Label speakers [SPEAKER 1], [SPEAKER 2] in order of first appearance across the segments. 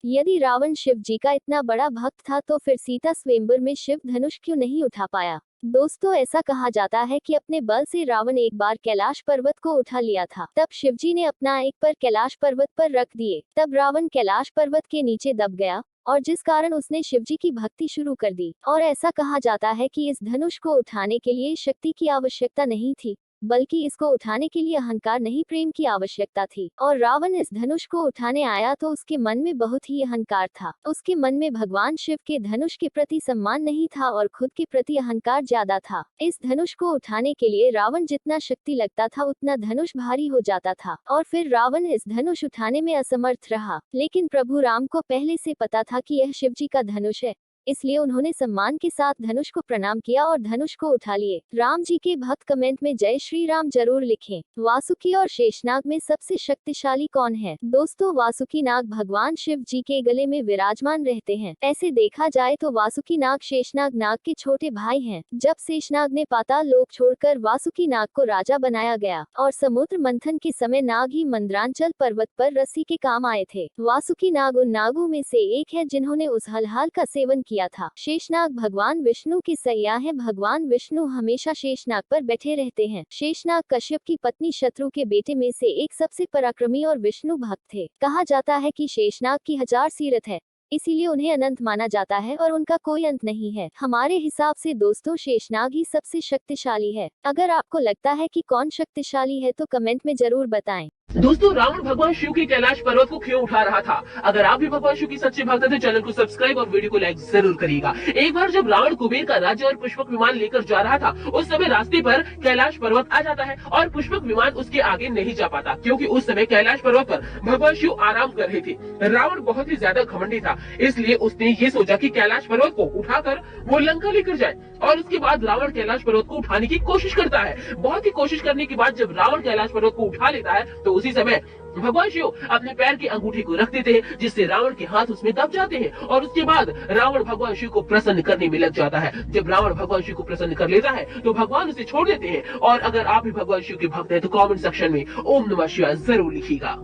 [SPEAKER 1] यदि रावण शिव जी का इतना बड़ा भक्त था तो फिर सीता स्वयंवर में शिव धनुष क्यों नहीं उठा पाया। दोस्तों, ऐसा कहा जाता है कि अपने बल से रावण एक बार कैलाश पर्वत को उठा लिया था। तब शिवजी ने अपना एक पर कैलाश पर्वत पर रख दिए। तब रावण कैलाश पर्वत के नीचे दब गया और जिस कारण उसने शिवजी की भक्ति शुरू कर दी। और ऐसा कहा जाता है कि इस धनुष को उठाने के लिए शक्ति की आवश्यकता नहीं थी, बल्कि इसको उठाने के लिए अहंकार नहीं प्रेम की आवश्यकता थी। और रावण इस धनुष को उठाने आया तो उसके मन में बहुत ही अहंकार था। उसके मन में भगवान शिव के धनुष के प्रति सम्मान नहीं था और खुद के प्रति अहंकार ज्यादा था। इस धनुष को उठाने के लिए रावण जितना शक्ति लगता था उतना धनुष भारी हो जाता था और फिर रावण इस धनुष उठाने में असमर्थ रहा। लेकिन प्रभु राम को पहले से पता था कि यह शिवजी का धनुष है, इसलिए उन्होंने सम्मान के साथ धनुष को प्रणाम किया और धनुष को उठा लिए। राम जी के भक्त कमेंट में जय श्री राम जरूर लिखें। वासुकी और शेषनाग में सबसे शक्तिशाली कौन है? दोस्तों, वासुकी नाग भगवान शिव जी के गले में विराजमान रहते हैं। ऐसे देखा जाए तो वासुकी नाग शेषनाग नाग के छोटे भाई हैं। जब शेषनाग ने पाताल लोक छोड़कर वासुकी नाग को राजा बनाया गया और समुद्र मंथन के समय नाग ही मंदरांचल पर्वत पर रस्सी के काम आए थे। वासुकी नाग उन नागों में से एक है जिन्होंने उस हलहाल का सेवन किया था। शेषनाग भगवान विष्णु की सैया है। भगवान विष्णु हमेशा शेषनाग पर बैठे रहते हैं। शेषनाग कश्यप की पत्नी शत्रु के बेटे में से एक सबसे पराक्रमी और विष्णु भक्त थे। कहा जाता है कि शेषनाग की 1000 सीरत है, इसीलिए उन्हें अनंत माना जाता है और उनका कोई अंत नहीं है। हमारे हिसाब से दोस्तों शेषनाग ही सबसे शक्तिशाली है। अगर आपको लगता है कि कौन शक्तिशाली है तो कमेंट में जरूर बताएं।
[SPEAKER 2] दोस्तों, रावण भगवान शिव के कैलाश पर्वत को क्यों उठा रहा था? अगर आप भी भगवान शिव की सच्चे भक्त हैं तो चैनल को सब्सक्राइब और वीडियो को लाइक जरूर करिएगा। एक बार जब रावण कुबेर का राज्य और पुष्पक विमान लेकर जा रहा था, उस समय रास्ते पर कैलाश पर्वत आ जाता है और पुष्पक विमान उसके आगे नहीं जा पाता, क्योंकि उस समय कैलाश पर्वत पर भगवान शिव आराम कर रहे थे। रावण बहुत ही ज्यादा घमंडी था, इसलिए उसने ये सोचा कि कैलाश पर्वत को उठाकर वो लंका लेकर जाए। और उसके बाद रावण कैलाश पर्वत को उठाने की कोशिश करता है। बहुत ही कोशिश करने के बाद जब रावण कैलाश पर्वत को उठा लेता है तो उसी समय भगवान शिव अपने पैर की अंगूठी को रख देते हैं, जिससे रावण के हाथ उसमें दब जाते हैं। और उसके बाद रावण भगवान शिव को प्रसन्न करने में लग जाता है। जब रावण भगवान शिव को प्रसन्न कर लेता है तो भगवान उसे छोड़ देते हैं। और अगर आप भी भगवान शिव के भक्त हैं तो कमेंट सेक्शन में ओम नमः शिवाय जरूर लिखिएगा।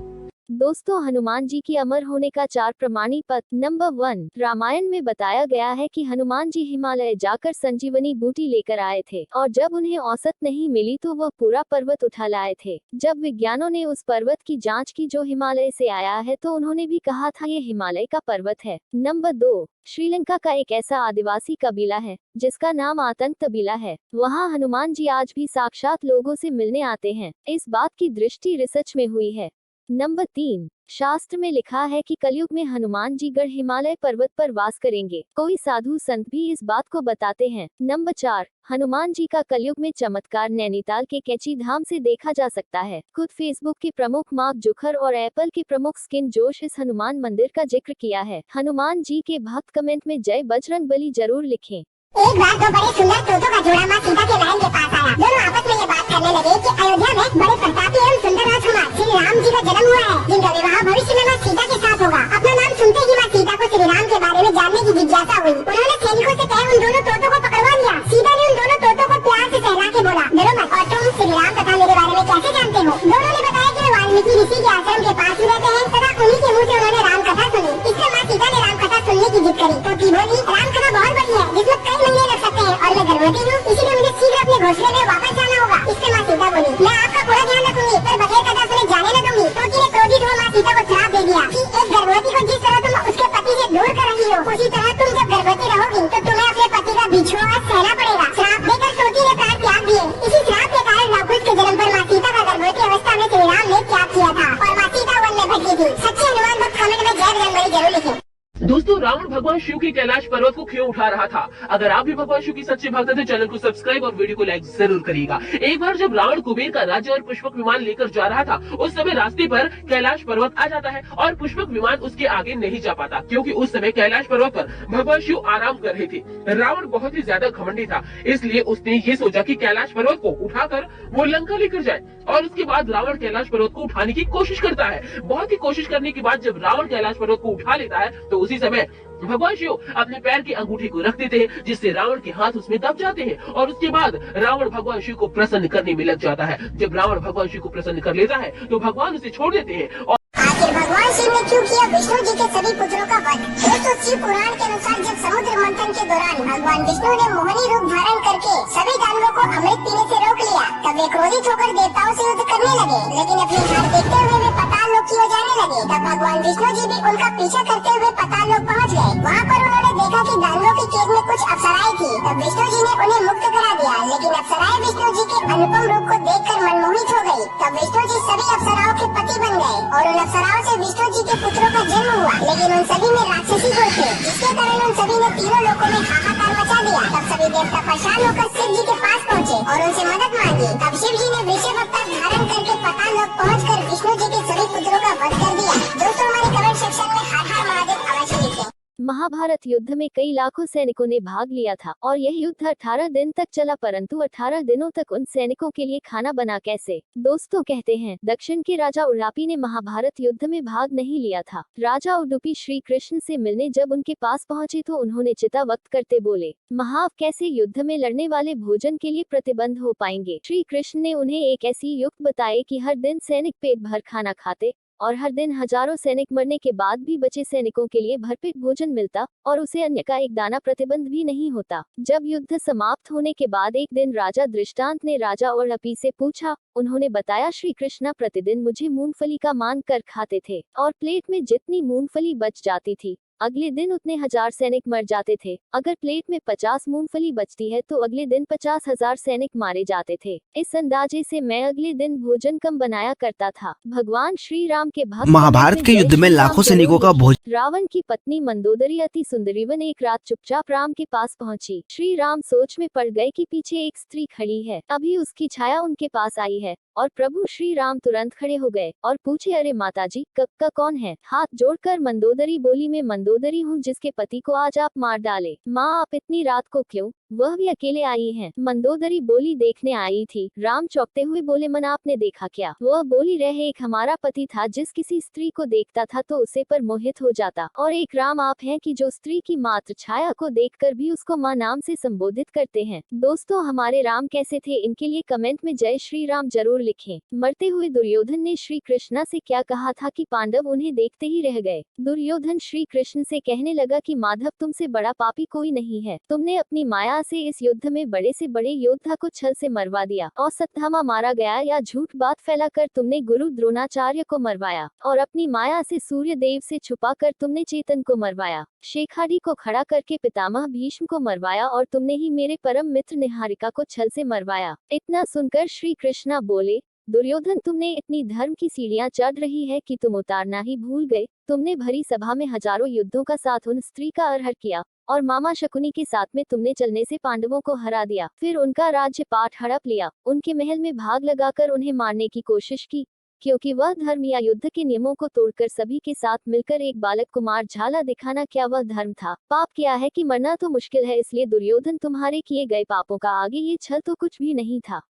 [SPEAKER 1] दोस्तों, हनुमान जी की अमर होने का 4 प्रमाणी पद। नंबर 1, रामायण में बताया गया है कि हनुमान जी हिमालय जाकर संजीवनी बूटी लेकर आए थे और जब उन्हें औसत नहीं मिली तो वह पूरा पर्वत उठा लाए थे। जब विज्ञानों ने उस पर्वत की जांच की जो हिमालय से आया है तो उन्होंने भी कहा था ये हिमालय का पर्वत है। नंबर 2, श्रीलंका का एक ऐसा आदिवासी कबीला है जिसका नाम आतंक कबीला है। वहाँ हनुमान जी आज भी साक्षात लोगों से मिलने आते हैं। इस बात की दृष्टि रिसर्च में हुई है। नंबर 3, शास्त्र में लिखा है कि कलयुग में हनुमान जी गढ़ हिमालय पर्वत पर वास करेंगे। कोई साधु संत भी इस बात को बताते हैं। नंबर 4, हनुमान जी का कलयुग में चमत्कार नैनीताल के कैची धाम से देखा जा सकता है। खुद फेसबुक के प्रमुख मार्क जुखर और एप्पल के प्रमुख स्किन जोश इस हनुमान मंदिर का जिक्र किया है। हनुमान जी के भक्त कमेंट में जय बजरंगबली जरूर लिखें।
[SPEAKER 3] एक बार दो बड़े सुंदर तोतों का जोड़ा माँ सीता के महल के पास आया। दोनों आपस में ये बात करने लगे कि अयोध्या में बड़े प्रतापी एवं सुंदर राजकुमार श्री राम जी का जन्म हुआ है, जिनका विवाह भविष्य में माँ सीता के साथ होगा। अपना नाम सुनते ही माँ सीता को श्री राम के बारे में जानने की जिज्ञासा हुई। उन्होंने सैनिकों से कह उन दोनों तोतों को पकड़वा लिया। सीता ने उन दोनों तोतों को प्यार से सहला के बोला, डरो मत, और तुम श्री राम तथा मेरे बारे में कैसे जानते हो? दोनों ने बताया कि वे वाल्मीकि ऋषि के आश्रम के पास ही रहते हैं तथा उन्हीं के मुँह से उन्होंने राम कथा सुनी। इससे माँ सीता ने राम कथा सुनने की जिद करी तो की बोली, राम कथा बहुत बड़ी है जिसमें कई महीने लग सकते हैं और मैं गर्भवती हूँ, इसीलिए मुझे शीघ्र अपने घोंसले में वापस जाना होगा। इससे माँ सीता बोली, मैं आपका पूरा ध्यान रखूंगी पर बगैर कथा सुने जाने न दूंगी। तो ने क्रोधित हो माँ सीता को श्राप दे दिया कि एक गर्भवती को जिस तरह तुम उसके पति से दूर कर रही हो, उसी तरह तुम जब गर्भवती रहोगी तो तुम्हें अपने पति का बिछुआ सहना पड़ेगा। श्राप देकर तोती ने प्राण त्याग दिए। इसी श्राप के कारण लवकुश के जन्म पर माँ सीता का गर्भवती अवस्था में श्री राम ने त्याग किया था और माँ सीता वन में भटकी थी। सच्चे हनुमान भक्त कमेंट में जय बजरंगबली जरूर लिखें।
[SPEAKER 2] दोस्तों, रावण भगवान शिव के कैलाश पर्वत को क्यों उठा रहा था? अगर आप भी भगवान शिव की सच्चे भक्त हैं तो चैनल को सब्सक्राइब और वीडियो को लाइक जरूर करिएगा। एक बार जब रावण कुबेर का राज्य और पुष्पक विमान लेकर जा रहा था, उस समय रास्ते पर कैलाश पर्वत आ जाता है और पुष्पक विमान उसके आगे नहीं जा पाता, क्योंकि उस समय कैलाश पर्वत पर भगवान शिव आराम कर रहे थे। रावण बहुत ही ज्यादा घमंडी था, इसलिए उसने ये सोचा कि कैलाश पर्वत को उठाकर वो लंका लेकर जाए। और उसके बाद रावण कैलाश पर्वत को उठाने की कोशिश करता है। बहुत ही कोशिश करने के बाद जब रावण कैलाश पर्वत को उठा लेता है तो उसी समय भगवान शिव अपने पैर की अंगूठी को रख देते हैं, जिससे रावण के हाथ उसमें दब जाते हैं। और उसके बाद रावण भगवान शिव को प्रसन्न करने में लग जाता है। जब रावण भगवान शिव को प्रसन्न कर लेता है तो भगवान उसे छोड़ देते हैं।
[SPEAKER 3] आखिर भगवान शिव ने क्यों क्यों किया विष्णु जी के सभी पुत्रों का वध। दोस्तों शिव पुराण के अनुसार जब समुद्र मंथन के दौरान भगवान विष्णु ने मोहिनी रूप धारण करके सभी दानवों को अमृत पीने से रोक लिया, तब वे क्रोधित होकर देवताओं से युद्ध करने लगे, लेकिन अपनी हार देखते हुए वे पाताल लोक की ओर जाने लगे। तब भगवान विष्णु जी भी उनका पीछा करते हुए पाताल लोक पहुँच गए। वहाँ पर उन्होंने देखा कि दानवों की केद में कुछ अप्सराएं थी। तब विष्णु जी ने उन्हें मुक्त करा दिया, लेकिन अप्सराएं विष्णु जी के अनुपम रूप को देखकर मनमोहित हो गयी। तब विष्णु जी सभी अप्सराओं के पति बन गए और उन अप्सराओं से विष्णु जी के पुत्रों का जन्म हुआ, लेकिन उन सभी में राक्षसी गुण थे, जिसके कारण उन सभी ने तीनों लोकों में हाहाकार मचा दिया। तब सभी देवता परेशान होकर शिव जी के पास पहुँचे और उनसे मदद मांगी। तब शिव जी ने वृषभ अवतार धारण करके पाताल लोक पहुँचकर विष्णु जी के सभी पुत्रों का वध कर दिया। दोस्तों हमारे कमेंट सेक्शन में हर हर महादेव अवश्य लिखें।
[SPEAKER 1] महाभारत युद्ध में कई लाखों सैनिकों ने भाग लिया था और यह युद्ध 18 दिन तक चला, परंतु 18 दिनों तक उन सैनिकों के लिए खाना बना कैसे। दोस्तों कहते हैं दक्षिण के राजा उडुपी ने महाभारत युद्ध में भाग नहीं लिया था। राजा उडुपी श्री कृष्ण से मिलने जब उनके पास पहुंचे तो उन्होंने चिता वक्त करते बोले, महाव कैसे युद्ध में लड़ने वाले भोजन के लिए प्रतिबंध हो पाएंगे। श्री कृष्ण ने उन्हें एक ऐसी युक्त बताए कि हर दिन सैनिक पेट भर खाना खाते और हर दिन हजारों सैनिक मरने के बाद भी बचे सैनिकों के लिए भरपेट भोजन मिलता और उसे अन्य का एक दाना प्रतिबंध भी नहीं होता। जब युद्ध समाप्त होने के बाद एक दिन राजा दृष्टांत ने राजा उडुपी से पूछा। उन्होंने बताया, श्री कृष्ण प्रतिदिन मुझे मूंगफली का मान कर खाते थे और प्लेट में जितनी मूंगफली बच जाती थी अगले दिन उतने हजार सैनिक मर जाते थे। अगर प्लेट में 50 मूंगफली बचती है तो अगले दिन 50,000 सैनिक मारे जाते थे। इस अंदाजे से मैं अगले दिन भोजन कम बनाया करता था। भगवान श्री राम के भक्त
[SPEAKER 4] महाभारत के युद्ध में लाखों सैनिकों का भोजन।
[SPEAKER 1] रावण की पत्नी मंदोदरी अति सुंदरीवन एक रात चुपचाप राम के पास पहुंची। श्री राम सोच में पड़ गए कि पीछे एक स्त्री खड़ी है, अभी उसकी छाया उनके पास आई है और प्रभु श्री राम तुरंत खड़े हो गए और पूछे, अरे माताजी का कौन है। हाथ जोड़कर मंदोदरी बोली, मैं मंदोदरी हूँ जिसके पति को आज आप मार डाले। माँ आप इतनी रात को क्यों, वह भी अकेले आई हैं। मंदोदरी बोली, देखने आई थी। राम चौंकते हुए बोले, मन आपने देखा क्या। वह बोली, रहे एक हमारा पति था जिस किसी स्त्री को देखता था तो उसे पर मोहित हो जाता, और एक राम आप हैं कि जो स्त्री की मात्र छाया को देखकर भी उसको माँ नाम से संबोधित करते हैं। दोस्तों हमारे राम कैसे थे, इनके लिए कमेंट में जय श्री राम जरूर लिखें। मरते हुए दुर्योधन ने श्री कृष्णा से क्या कहा था कि पांडव उन्हें देखते ही रह गए। दुर्योधन श्री कृष्ण से कहने लगा कि माधव तुमसे बड़ा पापी कोई नहीं है। तुमने अपनी माया से इस युद्ध में बड़े से बड़े योद्धा को छल से मरवा दिया और सत्यामा मारा गया, या झूठ बात फैलाकर तुमने गुरु द्रोणाचार्य को मरवाया और अपनी माया से सूर्य देव से छुपाकर तुमने चेतन को मरवाया, शेखाड़ी को खड़ा करके पितामह भीष्म को मरवाया और तुमने ही मेरे परम मित्र निहारिका को छल से मरवाया। इतना सुनकर श्री कृष्णा बोले, दुर्योधन तुमने इतनी धर्म की सीढ़ियां चढ़ रही है कि तुम उतारना ही भूल गए। तुमने भरी सभा में हजारों युद्धों का साथ उन स्त्री का अर्हर किया और मामा शकुनी के साथ में तुमने चलने से पांडवों को हरा दिया, फिर उनका राज्य पाठ हड़प लिया, उनके महल में भाग लगाकर उन्हें मारने की कोशिश की, क्योंकि वह धर्म या युद्ध के नियमों को तोड़कर सभी के साथ मिलकर एक बालक को मार झाला दिखाना क्या वह धर्म था। पाप किया है कि मरना तो मुश्किल है, इसलिए दुर्योधन तुम्हारे किए गए पापों का आगे ये छल तो कुछ भी नहीं था।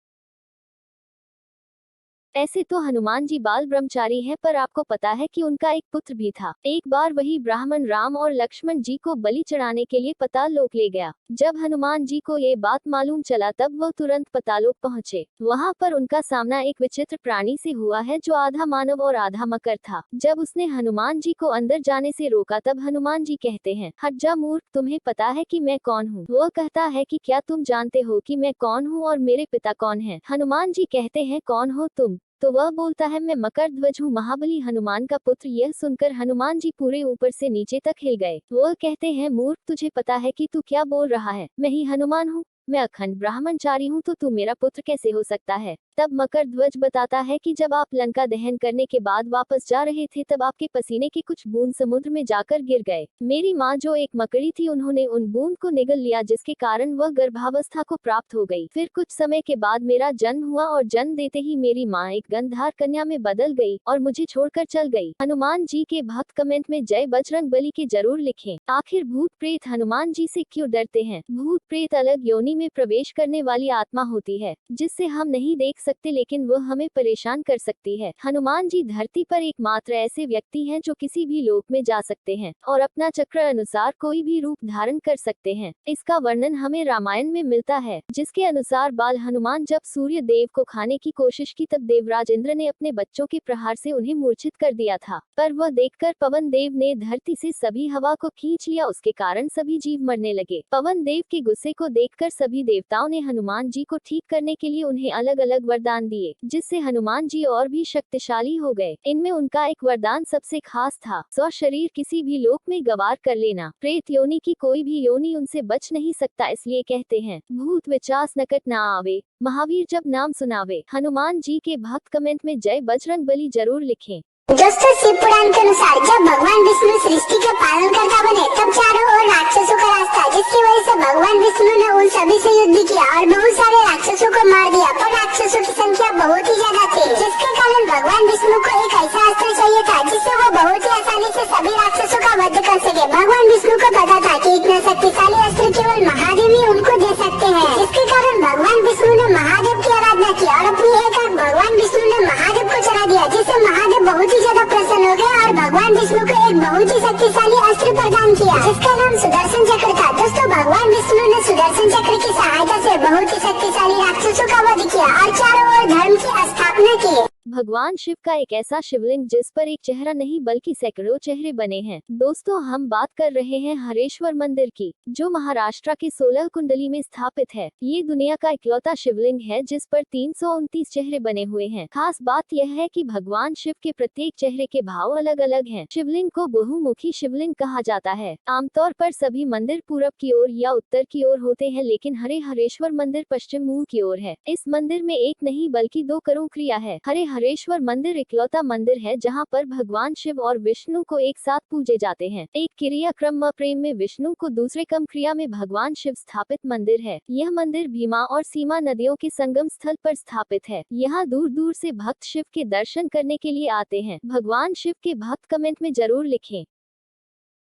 [SPEAKER 1] ऐसे तो हनुमान जी बाल ब्रह्मचारी हैं, पर आपको पता है कि उनका एक पुत्र भी था। एक बार वही ब्राह्मण राम और लक्ष्मण जी को बलि चढ़ाने के लिए पाताललोक ले गया। जब हनुमान जी को ये बात मालूम चला तब वह तुरंत पाताललोक पहुँचे। वहाँ पर उनका सामना एक विचित्र प्राणी से हुआ है जो आधा मानव और आधा मकर था। जब उसने हनुमान जी को अंदर जाने से रोका तब हनुमान जी कहते हैं, हट जा मूर्ख, तुम्हें पता है कि मैं कौन हूँ। वह कहता है कि क्या तुम जानते हो कि मैं कौन हूँ और मेरे पिता कौन है। हनुमान जी कहते हैं, कौन हो तुम। तो वह बोलता है, मैं मकर ध्वज हूँ, महाबली हनुमान का पुत्र। यह सुनकर हनुमान जी पूरे ऊपर से नीचे तक हिल गए। वह कहते हैं, मूर्ख, तुझे पता है कि तू क्या बोल रहा है। मैं ही हनुमान हूँ, मैं अखंड ब्राह्मणचारी हूँ, तो तू मेरा पुत्र कैसे हो सकता है। तब मकर ध्वज बताता है कि जब आप लंका दहन करने के बाद वापस जा रहे थे तब आपके पसीने के कुछ बूंद समुद्र में जाकर गिर गए। मेरी माँ जो एक मकड़ी थी उन्होंने उन बूंद को निगल लिया, जिसके कारण वह गर्भावस्था को प्राप्त हो गई। फिर कुछ समय के बाद मेरा जन्म हुआ और जन्म देते ही मेरी माँ एक गंधर्व कन्या में बदल गई और मुझे छोड़कर चल गई। हनुमान जी के भक्त कमेंट में जय बजरंग बली के जरूर लिखें। आखिर भूत प्रेत हनुमान जी से क्यों डरते हैं। भूत प्रेत अलग योनि योनि में प्रवेश करने वाली आत्मा होती है, जिससे हम नहीं देख सकते लेकिन वह हमें परेशान कर सकती है। हनुमान जी धरती पर एकमात्र ऐसे व्यक्ति हैं जो किसी भी लोक में जा सकते हैं और अपना चक्र अनुसार कोई भी रूप धारण कर सकते हैं। इसका वर्णन हमें रामायण में मिलता है, जिसके अनुसार बाल हनुमान जब सूर्य देव को खाने की कोशिश की तब देवराज इंद्र ने अपने बच्चों के प्रहार से उन्हें मूर्छित कर दिया था, पर वह देखकर पवन देव ने धरती से सभी हवा को खींच लिया। उसके कारण सभी जीव मरने लगे। पवन देव के गुस्से को देखकर सभी देवताओं ने हनुमान जी को ठीक करने के लिए उन्हें अलग अलग वरदान दिए, जिससे हनुमान जी और भी शक्तिशाली हो गए। इनमें उनका एक वरदान सबसे खास था, स्व शरीर किसी भी लोक में गवार कर लेना। प्रेत योनि की कोई भी योनि उनसे बच नहीं सकता, इसलिए कहते हैं भूत विचास नकट ना आवे, महावीर जब नाम सुनावे। हनुमान जी के भक्त कमेंट में जय बजरंग बली जरूर लिखें।
[SPEAKER 3] दोस्तों, शिव पुराण के अनुसार जब भगवान विष्णु सृष्टि के पालन करता बने तब चारों ओर राक्षसों का रास्ता, जिसकी वजह से भगवान विष्णु ने उन सभी से युद्ध किया और बहुत सारे राक्षसों को मार दिया, पर राक्षसों की संख्या बहुत ही ज्यादा थी, जिसके कारण भगवान विष्णु को एक ऐसा अस्त्र चाहिए था जिससे वो बहुत ही आसानी से सभी राक्षसों का वध कर सके। भगवान विष्णु को पता था कि इतना शक्तिशाली अस्त्र केवल महादेव ही उनको दे सकते हैं, जिसके कारण भगवान विष्णु ने महादेव की आराधना की और अपनी एक आंख भगवान विष्णु ने महादेव को चढ़ा दिया, जिससे महादेव बहुत ही ज्यादा प्रसन्न हो गए और भगवान विष्णु को एक बहुत ही शक्तिशाली अस्त्र प्रदान किया, जिसका नाम सुदर्शन चक्र था। दोस्तों, भगवान विष्णु ने सुदर्शन चक्र की सहायता से बहुत ही शक्तिशाली राक्षसों का वध किया और चारों ओर धर्म की स्थापना की।
[SPEAKER 1] भगवान शिव का एक ऐसा शिवलिंग जिस पर एक चेहरा नहीं बल्कि सैकड़ों चेहरे बने हैं। दोस्तों, हम बात कर रहे हैं हरेश्वर मंदिर की, जो महाराष्ट्र के 16 कुंडली में स्थापित है। ये दुनिया का इकलौता शिवलिंग है जिस पर 329 चेहरे बने हुए हैं। खास बात यह है कि भगवान शिव के प्रत्येक चेहरे के भाव अलग अलग हैं। शिवलिंग को बहुमुखी शिवलिंग कहा जाता है। आमतौर पर सभी मंदिर पूरब की ओर या उत्तर की ओर होते हैं, लेकिन हरेश्वर मंदिर पश्चिम मुंह की ओर है। इस मंदिर में एक नहीं बल्कि 2 करोड़ क्रिया है। हरेश्वर मंदिर इकलौता मंदिर है जहां पर भगवान शिव और विष्णु को एक साथ पूजे जाते हैं। एक क्रिया क्रम प्रेम में विष्णु को, दूसरे क्रम क्रिया में भगवान शिव स्थापित मंदिर है। यह मंदिर भीमा और सीमा नदियों के संगम स्थल पर स्थापित है। यहाँ दूर दूर से भक्त शिव के दर्शन करने के लिए आते हैं। भगवान शिव के भक्त कमेंट में जरूर लिखें।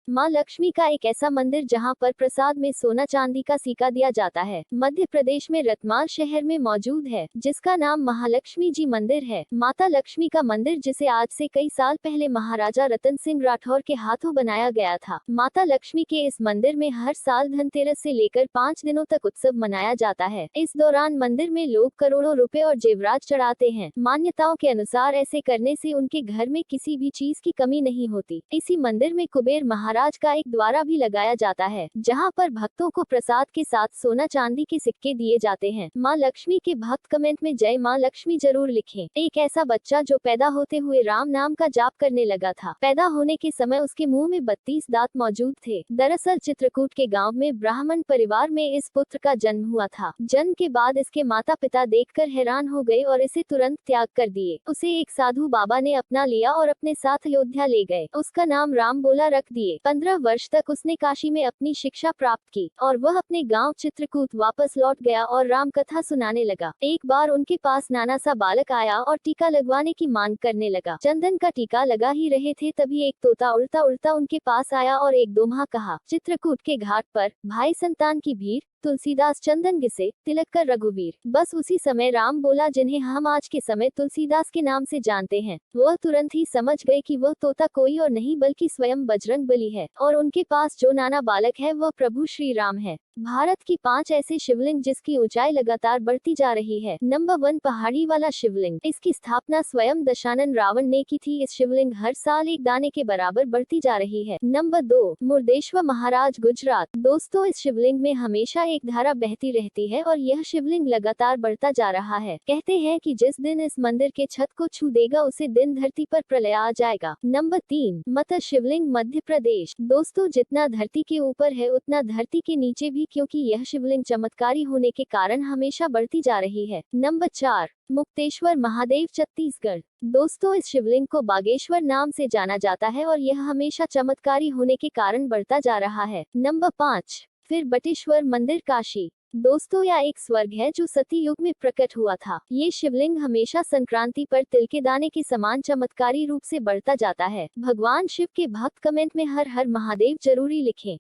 [SPEAKER 1] माँ लक्ष्मी का एक ऐसा मंदिर जहाँ पर प्रसाद में सोना चांदी का सिक्का दिया जाता है, मध्य प्रदेश में रतमाल शहर में मौजूद है, जिसका नाम महालक्ष्मी जी मंदिर है। माता लक्ष्मी का मंदिर, जिसे आज से कई साल पहले महाराजा रतन सिंह राठौर के हाथों बनाया गया था। माता लक्ष्मी के इस मंदिर में हर साल धनतेरस से लेकर 5 दिनों तक उत्सव मनाया जाता है। इस दौरान मंदिर में लोग करोड़ों रुपए और जेवरात चढ़ाते हैं। मान्यताओं के अनुसार ऐसे करने से उनके घर में किसी भी चीज की कमी नहीं होती। इसी मंदिर में कुबेर महाराज का एक द्वारा भी लगाया जाता है, जहां पर भक्तों को प्रसाद के साथ सोना चांदी के सिक्के दिए जाते हैं। माँ लक्ष्मी के भक्त कमेंट में जय माँ लक्ष्मी जरूर लिखें। एक ऐसा बच्चा जो पैदा होते हुए राम नाम का जाप करने लगा था। पैदा होने के समय उसके मुंह में 32 दांत मौजूद थे। दरअसल चित्रकूट के गांव में ब्राह्मण परिवार में इस पुत्र का जन्म हुआ था। जन्म के बाद इसके माता पिता देखकर हैरान हो गए और इसे तुरंत त्याग कर दिए। उसे एक साधु बाबा ने अपना लिया और अपने साथ अयोध्या ले गए। उसका नाम राम बोला रख दिए। 15 वर्ष तक उसने काशी में अपनी शिक्षा प्राप्त की और वह अपने गांव चित्रकूट वापस लौट गया और राम कथा सुनाने लगा। एक बार उनके पास नाना सा बालक आया और टीका लगवाने की मांग करने लगा। चंदन का टीका लगा ही रहे थे, तभी एक तोता उड़ता उड़ता उनके पास आया और एक दोहा कहा। चित्रकूट के घाट पर भाई संतान की भीड़, तुलसीदास चंदन घिसे, तिलक कर रघुवीर। बस उसी समय राम बोला, जिन्हें हम आज के समय तुलसीदास के नाम से जानते हैं। वह तुरंत ही समझ गए कि वह तोता कोई और नहीं बल्कि स्वयं बजरंग बली है और उनके पास जो नाना बालक है वह प्रभु श्री राम है। भारत की 5 ऐसे शिवलिंग जिसकी ऊंचाई लगातार बढ़ती जा रही है। नंबर 1 पहाड़ी वाला शिवलिंग। इसकी स्थापना स्वयं दशानन रावण ने की थी। इस शिवलिंग हर साल एक दाने के बराबर बढ़ती जा रही है। नंबर 2 मुर्देश्वर महाराज गुजरात। दोस्तों, इस शिवलिंग में हमेशा एक धारा बहती रहती है और यह शिवलिंग लगातार बढ़ता जा रहा है। कहते हैं कि जिस दिन इस मंदिर के छत को छू देगा उसे दिन धरती पर प्रलय आ जाएगा। नंबर 3 मत शिवलिंग मध्य प्रदेश। दोस्तों, जितना धरती के ऊपर है उतना धरती के नीचे भी, क्योंकि यह शिवलिंग चमत्कारी होने के कारण हमेशा बढ़ती जा रही है। नंबर 4 मुक्तेश्वर महादेव छत्तीसगढ़। दोस्तों, इस शिवलिंग को बागेश्वर नाम से जाना जाता है और यह हमेशा चमत्कारी होने के कारण बढ़ता जा रहा है। नंबर 5 फिर बटेश्वर मंदिर काशी। दोस्तों, यह एक स्वर्ग है जो सती युग में प्रकट हुआ था। ये शिवलिंग हमेशा संक्रांति पर तिल के दाने के समान चमत्कारी रूप से बढ़ता जाता है। भगवान शिव के भक्त कमेंट में हर हर महादेव जरूरी लिखें।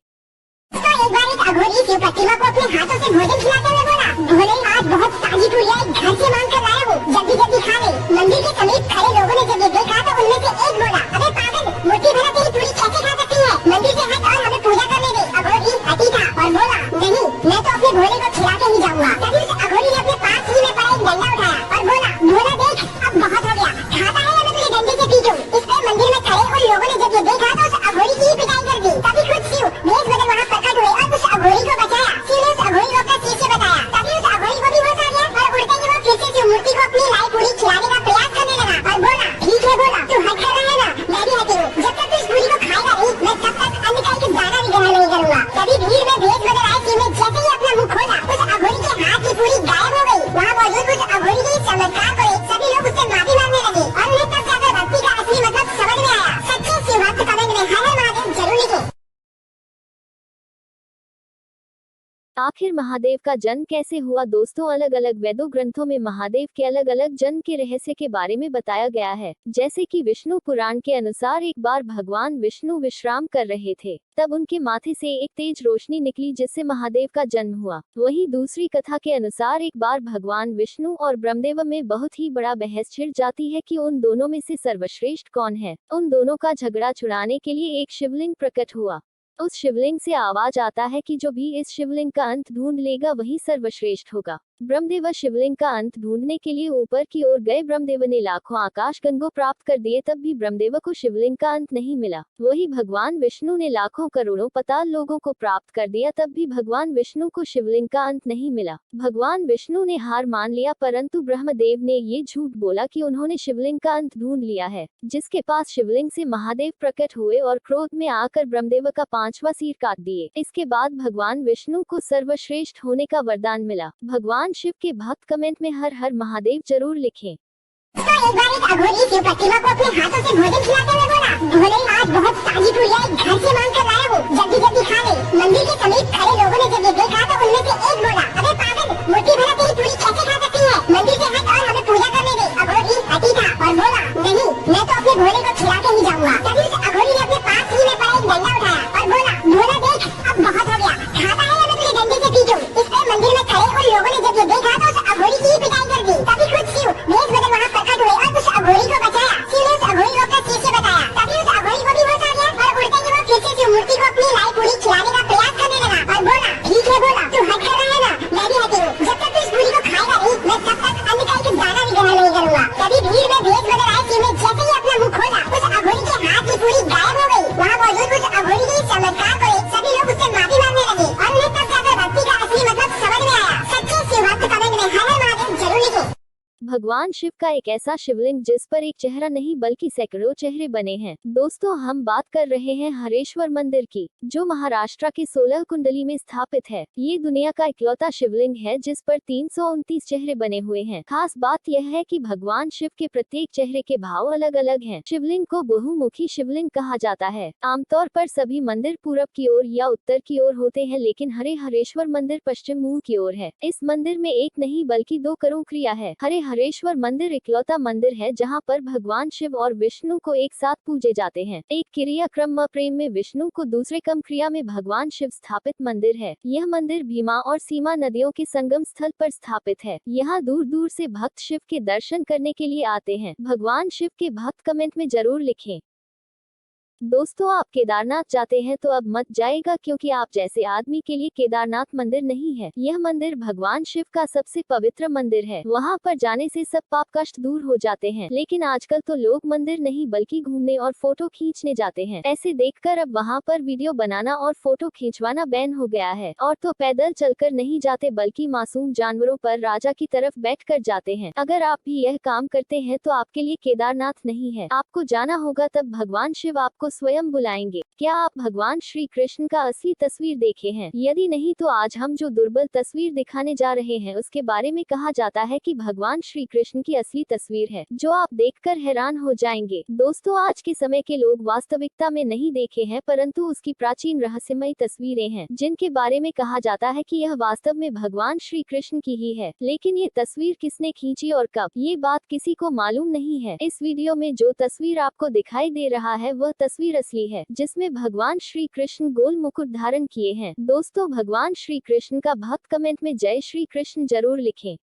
[SPEAKER 3] तो एक बार एक अघोरी शिव प्रतिमा को अपने हाथों से भोजन खिलाते हुए बोला, भोले आज बहुत ताजी पूरियां घर से मांग कर लाया हूँ, जल्दी जल्दी खा ले। मंदिर के समीप खड़े लोगों ने जब ये देखा तो उनमें से एक बोला, अबे पागल, मूर्ति भला तेरी पूरी कैसे खा सकती है? मंदिर से हट और हमें पूजा करने दे। अघोरी हटी था और बोला, नहीं, मैं तो अपने भोले को खिला के ही जाऊंगा। तभी उस अघोरी ने अपने पास ही में पड़ा एक डंडा उठाया और बोला, भोला देख, अब बहुत हो गया, खाता है या मैं तुझे डंडे से पीटूं? इस पर मंदिर में खड़े उन लोगों ने जब ये देखा तो उस अघोरी की ही पिटाई कर दी। तभी खुद शिव भेष बदल वहाँ प्रकट हुए और उस अघोरी को बचाया। शिव ने उस अघोरी को अपना शिष्य बताया। तभी उस अघोरी को भी होश आ गया और उड़ते ही वो फिर से शिव मूर्ति को अपनी लाई पूरी खिलाने का प्रयास करने लगा और बोला, ठीक है बोला, तू हट कर रहा है ना, मैं भी हटी हूँ। जब तक तू इस पूरी को खाएगा नहीं, मैं तब तक अन्न का एक दाना भी ग्रहण नहीं करूंगा। तभी भीड़ में भेष बदल आए शिव ने जैसे ही अपना मुंह खोला, उस अघोरी के हाथ की पूरी गायब हो गई। वहाँ मौजूद उस अघोरी के इस चमत्कार को देख सभी लोग उससे माफी मांगने लगे और उन्हें तब जाकर भक्ति का असली मतलब समझ में आया। सच्चे शिव भक्त कमेंट में हर हर महादेव जरूर लिखें।
[SPEAKER 1] आखिर महादेव का जन्म कैसे हुआ? दोस्तों, अलग अलग वेदों ग्रंथों में महादेव के अलग अलग जन्म के रहस्य के बारे में बताया गया है। जैसे कि विष्णु पुराण के अनुसार एक बार भगवान विष्णु विश्राम कर रहे थे, तब उनके माथे से एक तेज रोशनी निकली जिससे महादेव का जन्म हुआ। वहीं दूसरी कथा के अनुसार एक बार भगवान विष्णु और ब्रह्मदेव में बहुत ही बड़ा बहस छिड़ जाती है कि उन दोनों में से सर्वश्रेष्ठ कौन है। उन दोनों का झगड़ा छुड़ाने के लिए एक शिवलिंग प्रकट हुआ। उस शिवलिंग से आवाज आता है कि जो भी इस शिवलिंग का अंत ढूंढ लेगा वही सर्वश्रेष्ठ होगा। ब्रह्मदेव शिवलिंग का अंत ढूंढने के लिए ऊपर की ओर गए। ब्रह्मदेव ने लाखों आकाश गंगों प्राप्त कर दिए, तब भी ब्रह्मदेव को शिवलिंग का अंत नहीं मिला। वही भगवान विष्णु ने लाखों करोड़ों पताल लोगों को प्राप्त कर दिया, तब भी भगवान विष्णु को शिवलिंग का अंत नहीं मिला। भगवान विष्णु ने हार मान लिया, परंतु ब्रह्मदेव ने ये झूठ बोला कि उन्होंने शिवलिंग का अंत ढूंढ लिया है। जिसके पास शिवलिंग से महादेव प्रकट हुए और क्रोध में आकर ब्रह्मदेव का 5वां सिर काट दिए। इसके बाद भगवान विष्णु को सर्वश्रेष्ठ होने का वरदान मिला। भगवान शिव के भक्त कमेंट में हर हर महादेव जरूर लिखें।
[SPEAKER 3] तो एक बार एक अघोरी शिव प्रतिमा को अपने हाथों से भोजन खिलाते हुए बोला, भोले आज बहुत ताजी पूरियां घर से मांग कर लाया हूँ, जल्दी जल्दी खा ले। मंदिर के समीप खड़े लोगों ने जब ये देखा तो उनमें से एक बोला, अबे पागल, मूर्ति भला तेरी पूरी कैसे खा सकती है? मंदिर से हट और हमें पूजा करने दे। अघोरी हटी था और बोला, नहीं, मैं तो अपने भोले को खिला के ही जाऊंगा। तभी उस अघोरी ने अपने पास ही में पड़ा एक डंडा उठाया और बोला, भोला देख, अब बहुत हो गया, खाता है या मैं तुझे डंडे से पीटूं? इस पर मंदिर में खड़े उन लोगों ने जब ये देखा तो उस अघोरी की ही पिटाई कर दी। तभी खुद शिव भेष बदल वहाँ प्रकट हुए और उस अघोरी को बचाया। शिव ने उस अघोरी को अपना शिष्य बताया। तभी उस अघोरी को भी होश आ गया और उड़ते ही वो फिर से शिव मूर्ति को अपनी लाई पूरी खिलाने का प्रयास करने लगा और बोला, ठीक है बोला, तू हट कर रहा है ना, मैं भी हटी हूँ। जब तक तू इस पूरी को खाएगा नहीं, मैं तब तक अन्न का एक दाना भी ग्रहण नहीं करूंगा। तभी भीड़ में भेष बदल आए शिव ने जैसे ही अपना मुंह खोला, उस अघोरी के हाथ की पूरी गायब हो गई। वहाँ मौजूद उस अघोरी के इस चमत्कार को देख सभी लोग उससे माफी मांगने लगे और उन्हें तब जाकर भक्ति का असली मतलब समझ में आया। सच्चे शिव भक्त कमेंट में हर हर महादेव जरूर लिखें।
[SPEAKER 1] भगवान शिव का एक ऐसा शिवलिंग जिस पर एक चेहरा नहीं बल्कि सैकड़ों चेहरे बने हैं। दोस्तों, हम बात कर रहे हैं हरेश्वर मंदिर की, जो महाराष्ट्र के 16 कुंडली में स्थापित है। ये दुनिया का इकलौता शिवलिंग है जिस पर 329 चेहरे बने हुए हैं। खास बात यह है कि भगवान शिव के प्रत्येक चेहरे के भाव अलग अलग हैं। शिवलिंग को बहुमुखी शिवलिंग कहा जाता है। आमतौर पर सभी मंदिर पूरब की ओर या उत्तर की ओर होते हैं, लेकिन हरेश्वर मंदिर पश्चिम मुंह की ओर है। इस मंदिर में एक नहीं बल्कि 2 करोड़ क्रिया है। हरेश्वर मंदिर इकलौता मंदिर है जहां पर भगवान शिव और विष्णु को एक साथ पूजे जाते हैं। एक क्रिया क्रम प्रेम में विष्णु को दूसरे क्रम क्रिया में भगवान शिव स्थापित मंदिर है। यह मंदिर भीमा और सीमा नदियों के संगम स्थल पर स्थापित है। यहाँ दूर दूर से भक्त शिव के दर्शन करने के लिए आते हैं। भगवान शिव के भक्त कमेंट में जरूर लिखें। दोस्तों, आप केदारनाथ जाते हैं तो अब मत जाएगा, क्योंकि आप जैसे आदमी के लिए केदारनाथ मंदिर नहीं है। यह मंदिर भगवान शिव का सबसे पवित्र मंदिर है। वहां पर जाने से सब पाप कष्ट दूर हो जाते हैं। लेकिन आजकल तो लोग मंदिर नहीं बल्कि घूमने और फोटो खींचने जाते हैं। ऐसे देखकर अब वहां पर वीडियो बनाना और फोटो खींचवाना बैन हो गया है। और तो पैदल चलकर नहीं जाते बल्कि मासूम जानवरों पर राजा की तरफ बैठकर जाते हैं। अगर आप भी यह काम करते हैं तो आपके लिए केदारनाथ नहीं है। आपको जाना होगा, तब भगवान शिव आपको स्वयं बुलाएंगे। क्या आप भगवान श्री कृष्ण का असली तस्वीर देखे हैं? यदि नहीं तो आज हम जो दुर्बल तस्वीर दिखाने जा रहे हैं उसके बारे में कहा जाता है कि भगवान श्री कृष्ण की असली तस्वीर है, जो आप देखकर हैरान हो जाएंगे। दोस्तों, आज के समय के लोग वास्तविकता में नहीं देखे हैं, परंतु उसकी प्राचीन रहस्यमयी तस्वीरें हैं जिनके बारे में कहा जाता है कि यह वास्तव में भगवान श्री कृष्ण की ही है। लेकिन ये तस्वीर किसने खींची और कब, ये बात किसी को मालूम नहीं है। इस वीडियो में जो तस्वीर आपको दिखाई दे रहा है वह तस्वीर तस्वीर असली है, जिसमें भगवान श्री कृष्ण गोल मुकुट धारण किए हैं। दोस्तों, भगवान श्री कृष्ण का भक्त कमेंट में जय श्री कृष्ण जरूर लिखें।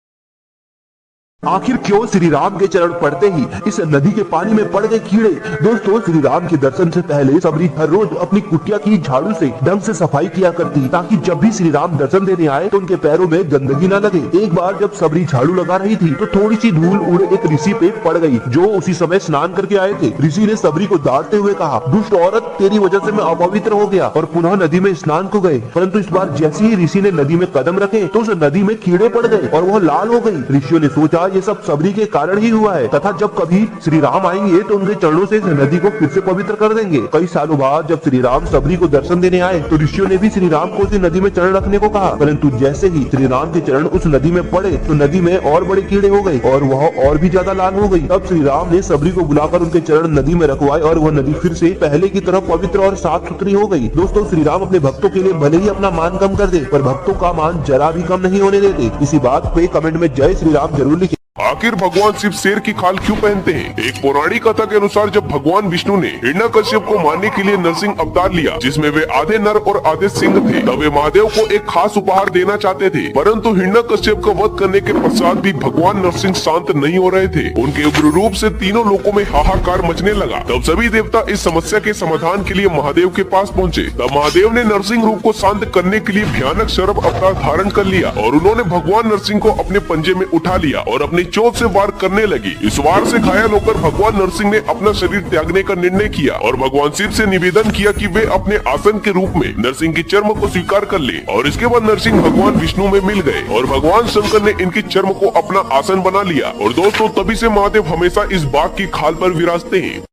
[SPEAKER 5] आखिर क्यों श्री राम के चरण पड़ते ही इस नदी के पानी में पड़ गए कीड़े। दोस्तों, श्री राम के दर्शन से पहले सबरी हर रोज अपनी कुटिया की झाड़ू से ढंग से सफाई किया करती, ताकि जब भी श्री राम दर्शन देने आए तो उनके पैरों में गंदगी न लगे। एक बार जब सबरी झाड़ू लगा रही थी तो थोड़ी सी धूल उड़ एक ऋषि पे पड़ गई, जो उसी समय स्नान करके आए थे। ऋषि ने सबरी को डांटते हुए कहा, दुष्ट औरत, तेरी वजह से मैं अपवित्र हो गया, और पुनः नदी में स्नान को गए। परंतु इस बार जैसे ही ऋषि ने नदी में कदम रखे तो उस नदी में कीड़े पड़ गए और वह लाल हो गई। ऋषियों ने सोचा ये सब सबरी के कारण ही हुआ है, तथा जब कभी श्री राम आएंगे तो उनके चरणों से इस नदी को फिर से पवित्र कर देंगे। कई सालों बाद जब श्री राम सबरी को दर्शन देने आए तो ऋषियों ने भी श्री राम को उस नदी में चरण रखने को कहा, परंतु जैसे ही श्री राम के चरण उस नदी में पड़े तो नदी में और बड़े कीड़े हो गए और वह और भी ज्यादा लाल हो गई। तब श्री राम ने सबरी को बुलाकर उनके चरण नदी में रखवाए और वह नदी फिर से पहले की तरह पवित्र और साफ सुथरी हो गई। दोस्तों, श्री राम अपने भक्तों के लिए भले ही अपना मान कम कर दे, पर भक्तों का मान जरा भी कम नहीं होने देते। इसी बात पे कमेंट में जय श्री राम जरूर लिखें।
[SPEAKER 6] आखिर भगवान शिव शेर की खाल क्यों पहनते हैं? एक पौराणिक कथा के अनुसार जब भगवान विष्णु ने हिरण्यकश्यप को मारने के लिए नरसिंह अवतार लिया, जिसमें वे आधे नर और आधे सिंह थे, तब वे महादेव को एक खास उपहार देना चाहते थे। परंतु हिरण्यकश्यप का वध करने के पश्चात भी भगवान नरसिंह शांत नहीं हो रहे थे। उनके उग्र रूप से तीनों लोकों में हाहाकार मचने लगा। तब सभी देवता इस समस्या के समाधान के लिए महादेव के पास पहुँचे। तब महादेव ने नरसिंह रूप को शांत करने के लिए भयानक सर्प अवतार धारण कर लिया और उन्होंने भगवान नरसिंह को अपने पंजे में उठा लिया और अपनी चोट से वार करने लगी। इस वार से घायल होकर भगवान नरसिंह ने अपना शरीर त्यागने का निर्णय किया और भगवान शिव से निवेदन किया कि वे अपने आसन के रूप में नरसिंह की चर्म को स्वीकार कर ले। और इसके बाद नरसिंह भगवान विष्णु में मिल गए और भगवान शंकर ने इनकी चर्म को अपना आसन बना लिया। और दोस्तों, तभी से महादेव हमेशा इस बाघ की खाल पर विराजते हैं।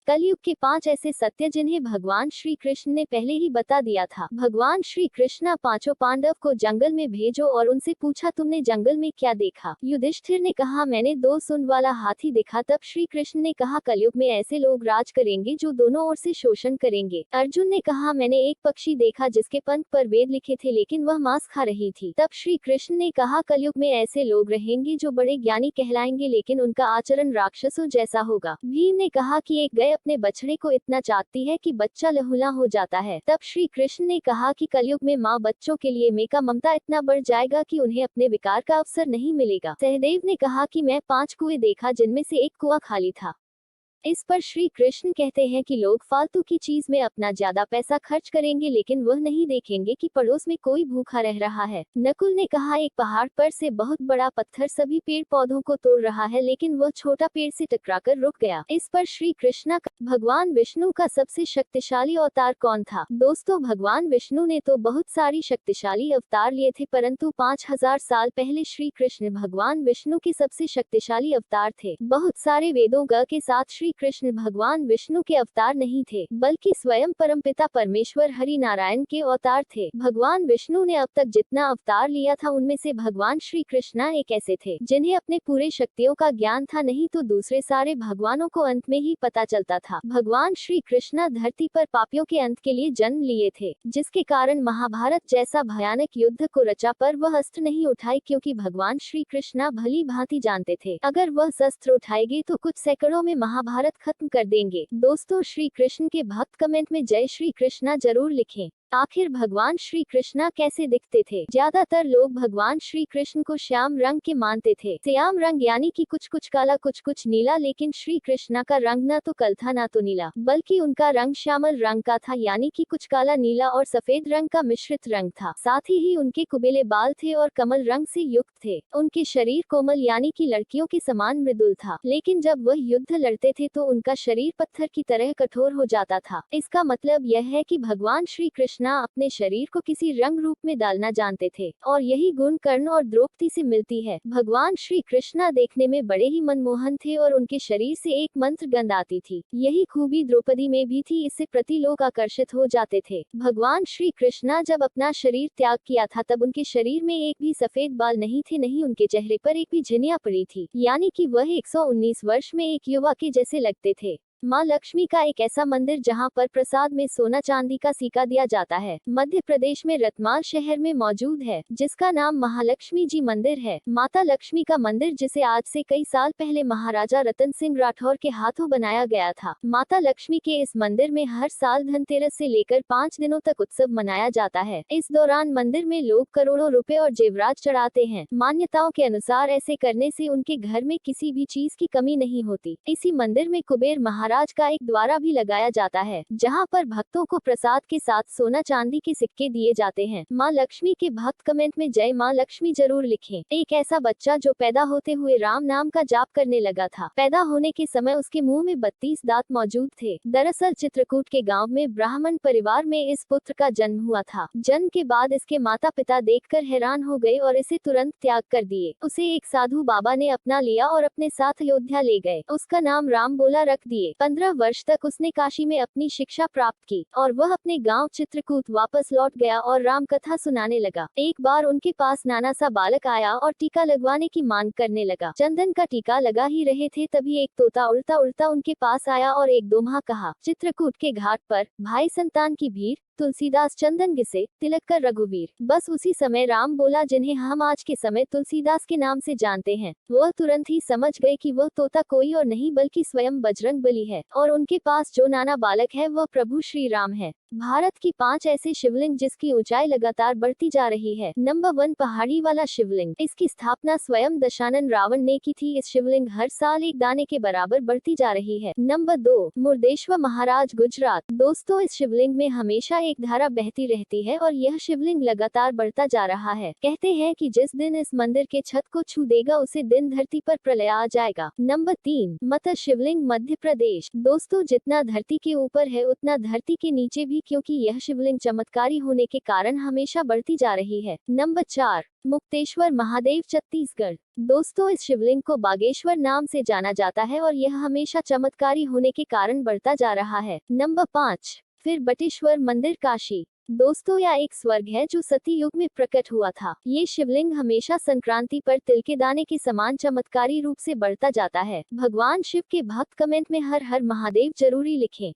[SPEAKER 1] कलयुग के 5 ऐसे सत्य जिन्हें भगवान श्री कृष्ण ने पहले ही बता दिया था। भगवान श्री कृष्ण पांचों पांडव को जंगल में भेजो और उनसे पूछा, तुमने जंगल में क्या देखा? युधिष्ठिर ने कहा, मैंने 2 सूंड वाला हाथी देखा। तब श्री कृष्ण ने कहा, कलयुग में ऐसे लोग राज करेंगे जो दोनों ओर से शोषण करेंगे। अर्जुन ने कहा, मैंने एक पक्षी देखा जिसके पंख पर वेद लिखे थे, लेकिन वह मांस खा रही थी। तब श्री कृष्ण ने कहा, कलयुग में ऐसे लोग रहेंगे जो बड़े ज्ञानी कहलाएंगे, लेकिन उनका आचरण राक्षसों जैसा होगा। भीम ने कहा कि एक गाय अपने बछड़े को इतना चाटती है कि बच्चा लहूला हो जाता है। तब श्री कृष्ण ने कहा कि कलयुग में माँ बच्चों के लिए मेका ममता इतना बढ़ जाएगा कि उन्हें अपने विकार का अवसर नहीं मिलेगा। सहदेव ने कहा कि मैं 5 कुएं देखा जिनमें से एक कुआं खाली था। इस पर श्री कृष्ण कहते हैं कि लोग फालतू की चीज में अपना ज्यादा पैसा खर्च करेंगे, लेकिन वह नहीं देखेंगे कि पड़ोस में कोई भूखा रह रहा है। नकुल ने कहा, एक पहाड़ पर से बहुत बड़ा पत्थर सभी पेड़ पौधों को तोड़ रहा है, लेकिन वह छोटा पेड़ से टकराकर रुक गया। इस पर श्री कृष्ण भगवान विष्णु का सबसे शक्तिशाली अवतार कौन था? दोस्तों, भगवान विष्णु ने तो बहुत सारी शक्तिशाली अवतार लिए थे, परंतु 5000 साल पहले श्री कृष्ण भगवान विष्णु के सबसे शक्तिशाली अवतार थे। बहुत सारे वेदों के साथ श्री कृष्ण भगवान विष्णु के अवतार नहीं थे, बल्कि स्वयं परमपिता परमेश्वर हरि नारायण के अवतार थे। भगवान विष्णु ने अब तक जितना अवतार लिया था उनमें से भगवान श्री कृष्ण एक ऐसे थे जिन्हें अपने पूरे शक्तियों का ज्ञान था, नहीं तो दूसरे सारे भगवानों को अंत में ही पता चलता था। भगवान श्री कृष्ण धरती पर पापियों के अंत के लिए जन्म लिए थे, जिसके कारण महाभारत जैसा भयानक युद्ध को रचा, पर वह अस्त्र नहीं उठाए, क्योंकि भगवान श्री कृष्ण भली भांति जानते थे अगर वह शस्त्र उठाएंगे तो कुछ सैकड़ों में महाभारत खत्म कर देंगे। दोस्तों, श्री कृष्ण के भक्त कमेंट में जय श्री कृष्ण जरूर लिखें। आखिर भगवान श्री कृष्ण कैसे दिखते थे? ज्यादातर लोग भगवान श्री कृष्ण को श्याम रंग के मानते थे। श्याम रंग यानी कि कुछ कुछ काला कुछ कुछ नीला, लेकिन श्री कृष्ण का रंग न तो कल था न तो नीला, बल्कि उनका रंग श्यामल रंग का था, यानी कि कुछ काला नीला और सफेद रंग का मिश्रित रंग था। साथ ही उनके कुबेले बाल थे और कमल रंग से युक्त थे। उनके शरीर कोमल यानी कि लड़कियों के समान मृदुल था, लेकिन जब वह युद्ध लड़ते थे तो उनका शरीर पत्थर की तरह कठोर हो जाता था। इसका मतलब यह है कि भगवान श्री कृष्ण अपने शरीर को किसी रंग रूप में डालना जानते थे, और यही गुण कर्ण और द्रौपदी से मिलती है। भगवान श्री कृष्ण देखने में बड़े ही मनमोहन थे और उनके शरीर से एक मंत्र गंध आती थी। यही खूबी द्रौपदी में भी थी, इससे प्रति लोग आकर्षित हो जाते थे। भगवान श्री कृष्ण जब अपना शरीर त्याग किया था तब उनके शरीर में एक भी सफेद बाल नहीं थे, नहीं उनके चेहरे पर एक भी झुर्रियां पड़ी थी, यानी कि वह 119 वर्ष में एक युवा के जैसे लगते थे। माँ लक्ष्मी का एक ऐसा मंदिर जहाँ पर प्रसाद में सोना चांदी का सिक्का दिया जाता है, मध्य प्रदेश में रतमाल शहर में मौजूद है, जिसका नाम महालक्ष्मी जी मंदिर है। माता लक्ष्मी का मंदिर, जिसे आज से कई साल पहले महाराजा रतन सिंह राठौर के हाथों बनाया गया था। माता लक्ष्मी के इस मंदिर में हर साल धनतेरस से लेकर 5 दिनों तक उत्सव मनाया जाता है। इस दौरान मंदिर में लोग करोड़ों रुपए और जेवरात चढ़ाते हैं। मान्यताओं के अनुसार ऐसे करने से उनके घर में किसी भी चीज की कमी नहीं होती। इसी मंदिर में कुबेर महाराज का एक द्वारा भी लगाया जाता है, जहां पर भक्तों को प्रसाद के साथ सोना चांदी के सिक्के दिए जाते हैं। माँ लक्ष्मी के भक्त कमेंट में जय माँ लक्ष्मी जरूर लिखें। एक ऐसा बच्चा जो पैदा होते हुए राम नाम का जाप करने लगा था। पैदा होने के समय उसके मुंह में 32 दांत मौजूद थे। दरअसल चित्रकूट के गांव में ब्राह्मण परिवार में इस पुत्र का जन्म हुआ था। जन्म के बाद इसके माता पिता देखकर हैरान हो गए और इसे तुरंत त्याग कर दिए। उसे एक साधु बाबा ने अपना लिया और अपने साथ अयोध्या ले गए। उसका नाम राम बोला रख दिए। 15 वर्ष तक उसने काशी में अपनी शिक्षा प्राप्त की और वह अपने गांव चित्रकूट वापस लौट गया और राम कथा सुनाने लगा। एक बार उनके पास नाना सा बालक आया और टीका लगवाने की मांग करने लगा। चंदन का टीका लगा ही रहे थे, तभी एक तोता उड़ता उड़ता उनके पास आया और एक दोहा कहा। चित्रकूट के घाट पर भाई संतान की भीड़, तुलसीदास चंदन घिसे, तिलक कर रघुवीर। बस उसी समय राम बोला, जिन्हें हम आज के समय तुलसीदास के नाम से जानते हैं। वह तुरंत ही समझ गए कि वह तोता कोई और नहीं बल्कि स्वयं बजरंग बली है और उनके पास जो नाना बालक है वह प्रभु श्री राम है। भारत की 5 ऐसे शिवलिंग जिसकी ऊंचाई लगातार बढ़ती जा रही है। नंबर 1 पहाड़ी वाला शिवलिंग। इसकी स्थापना स्वयं दशानन रावण ने की थी। इस शिवलिंग हर साल एक दाने के बराबर बढ़ती जा रही है। नंबर 2 मुर्देश्वर महाराज गुजरात। दोस्तों, इस शिवलिंग में हमेशा एक धारा बहती रहती है और यह शिवलिंग लगातार बढ़ता जा रहा है। कहते हैं कि जिस दिन इस मंदिर के छत को छू देगा उसे दिन धरती पर प्रलय आ जाएगा। नंबर 3 मत्स्य शिवलिंग मध्य प्रदेश। दोस्तों, जितना धरती के ऊपर है उतना धरती के नीचे भी, क्योंकि यह शिवलिंग चमत्कारी होने के कारण हमेशा बढ़ती जा रही है। नंबर 4 मुक्तेश्वर महादेव छत्तीसगढ़। दोस्तों, इस शिवलिंग को बागेश्वर नाम से जाना जाता है और यह हमेशा चमत्कारी होने के कारण बढ़ता जा रहा है। नंबर 5 फिर बटेश्वर मंदिर काशी। दोस्तों, यह एक स्वर्ग है जो सती युग में प्रकट हुआ था। ये शिवलिंग हमेशा संक्रांति पर तिल के दाने के समान चमत्कारी रूप से बढ़ता जाता है। भगवान शिव के भक्त कमेंट में हर हर महादेव जरूरी लिखें।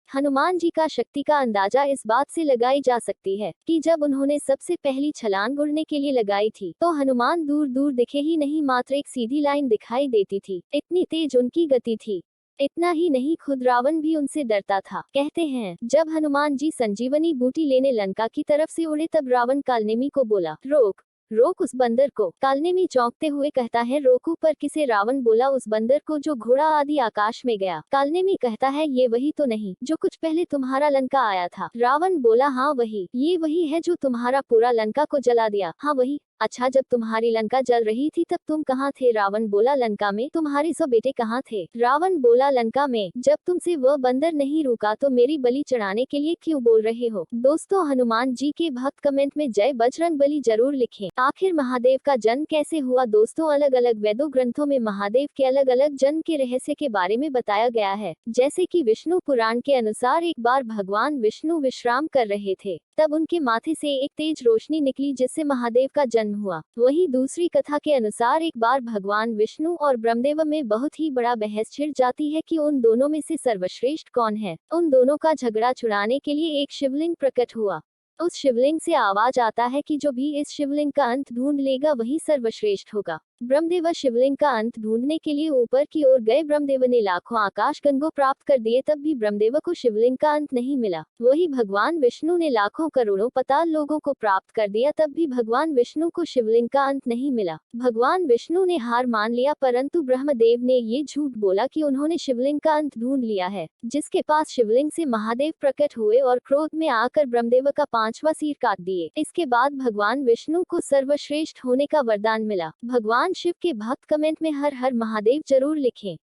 [SPEAKER 1] हनुमान जी का शक्ति का अंदाजा इस बात से लगाई जा सकती है कि जब उन्होंने सबसे पहली छलांग उड़ने के लिए लगाई थी तो हनुमान दूर दूर दिखे ही नहीं, मात्र एक सीधी लाइन दिखाई देती थी। इतनी तेज उनकी गति थी। इतना ही नहीं, खुद रावण भी उनसे डरता था। कहते हैं जब हनुमान जी संजीवनी बूटी लेने लंका की तरफ से उड़े तब रावण कालनेमी को बोला, रोक रोक उस बंदर को। कालनेमी चौंकते हुए कहता है, रोकू पर किसे? रावण बोला, उस बंदर को जो घोड़ा आदि आकाश में गया। कालनेमी कहता है, ये वही तो नहीं जो कुछ पहले तुम्हारा लंका आया था? रावण बोला, हाँ वही, ये वही है जो तुम्हारा पूरा लंका को जला दिया। हाँ वही। अच्छा, जब तुम्हारी लंका जल रही थी तब तुम कहाँ थे? रावण बोला, लंका में। तुम्हारे 100 बेटे कहाँ थे? रावण बोला, लंका में। जब तुमसे वह बंदर नहीं रुका तो मेरी बलि चढ़ाने के लिए क्यों बोल रहे हो? दोस्तों, हनुमान जी के भक्त कमेंट में जय बजरंग बली जरूर लिखें। आखिर महादेव का जन्म कैसे हुआ? दोस्तों, अलग अलग वेदों ग्रंथों में महादेव के अलग अलग जन्म के रहस्य के बारे में बताया गया है। जैसे कि विष्णु पुराण के अनुसार एक बार भगवान विष्णु विश्राम कर रहे थे, तब उनके माथे से एक तेज रोशनी निकली जिससे महादेव का जन्म हुआ। वहीं दूसरी कथा के अनुसार एक बार भगवान विष्णु और ब्रह्मदेव में बहुत ही बड़ा बहस छिड़ जाती है कि उन दोनों में से सर्वश्रेष्ठ कौन है। उन दोनों का झगड़ा छुड़ाने के लिए एक शिवलिंग प्रकट हुआ। उस शिवलिंग से आवाज आता है कि जो भी इस शिवलिंग का अंत ढूंढ लेगा वही सर्वश्रेष्ठ होगा। ब्रह्मदेव शिवलिंग का अंत ढूंढने के लिए ऊपर की ओर गए। ब्रह्मदेव ने लाखों आकाश गंगों प्राप्त कर दिए, तब भी ब्रह्मदेव को शिवलिंग का अंत नहीं मिला। वही भगवान विष्णु ने लाखों करोड़ों पताल लोगों को प्राप्त कर दिया, तब भी भगवान विष्णु को शिवलिंग का अंत नहीं मिला। भगवान विष्णु ने हार मान लिया, परंतु ब्रह्मदेव ने ये झूठ बोला कि उन्होंने शिवलिंग का अंत ढूंढ लिया है। जिसके पास शिवलिंग से महादेव प्रकट हुए और क्रोध में आकर ब्रह्मदेव का 5वां सिर काट दिए। इसके बाद भगवान विष्णु को सर्वश्रेष्ठ होने का वरदान मिला। भगवान शिव के भक्त कमेंट में हर हर महादेव जरूर लिखें।